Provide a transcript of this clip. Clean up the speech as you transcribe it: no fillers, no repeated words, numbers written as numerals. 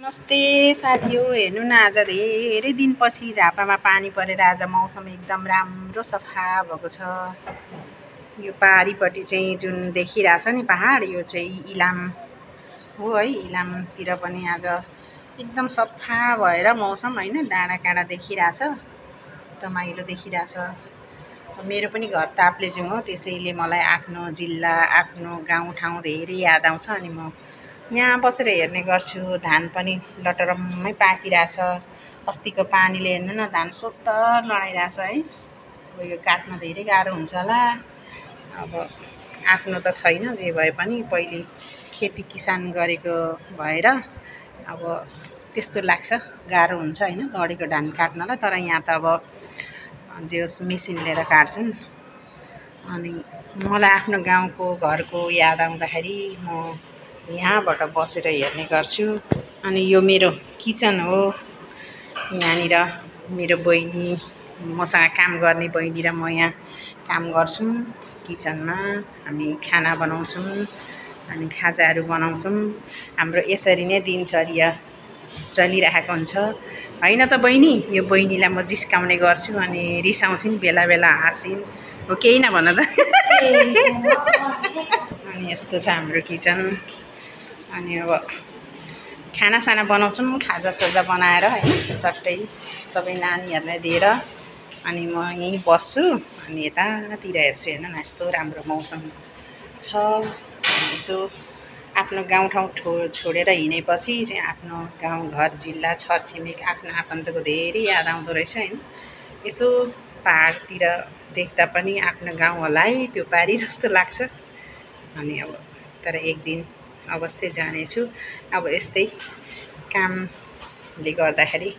नमस्ते साथीहो, हेर्नु न आज धेरै दिनपछि झापामा पानी परेर आज मौसम एकदम राम्रो सफा भएको छ। यो पारीपट्टि चाहिँ जुन देखिरहेछ नि पहाड, यो चाहिँ इलाम हो है। इलामतिर पनि आज एकदम सफा भएर मौसम हैन, डाँडाकाँडा देखिरहेछ, रमाइलो देखिरहेछ। मेरो पनि घर ताप्लेजुङ हो, त्यसैले मलाई आफ्नो जिल्ला आफ्नो गाउँठाउँ धेरै याद आउँछ। अनि म यहाँ बसेर हेर्ने गर्छु। धान पनि लटरम्मै पाकिरहेछ। अस्तिको पानीले हेर्नु न, धान सोत्तर लडाइरहेछ है। अब यो काट्न धेरै गाह्रो हुन्छ होला। अब आफ्नो त छैन, जे भए पनि पहिले खेती किसान गरेको भएर अब त्यस्तो लाग्छ, गाह्रो हुन्छ हैन लडेको धान काट्नलाई। तर यहाँ त अब जे होस् मेसिन लिएर काट्छन्। अनि मलाई आफ्नो गाउँको घरको याद आउँदाखेरि म यहाँबाट बसेर हेर्ने गर्छु। अनि यो मेरो किचन हो। यहाँनिर मेरो बहिनी, मसँग काम गर्ने बहिनी र म यहाँ काम गर्छौँ। किचनमा हामी खाना बनाउँछौँ अनि खाजाहरू बनाउँछौँ। हाम्रो यसरी नै दिनचर्या चलिरहेको हुन्छ हैन त बहिनी। यो बहिनीलाई म जिस्काउने गर्छु अनि रिसाउँछिन्, बेला बेला हाँसिन् हो, केही नभन त। अनि यस्तो छ हाम्रो किचन। अनि अब खानासाना बनाउँछौँ, खाजासाजा बनाएर हैन, चट्टै सबै नानीहरूलाई दिएर अनि म यहीँ बस्छु। अनि यतातिर हेर्छु, हेर्नु न यस्तो राम्रो मौसम छ। यसो आफ्नो गाउँठाउँ छोडेर हिँडेपछि चाहिँ आफ्नो गाउँघर जिल्ला छरछिमेक आफ्नो आफन्तको धेरै याद आउँदो रहेछ हैन। यसो पहाडतिर देख्दा पनि आफ्नो गाउँ होला है, त्यो पारी जस्तो लाग्छ। अनि अब तर एक दिन अवश्य जानेछु। अब यस्तै कामले गर्दाखेरि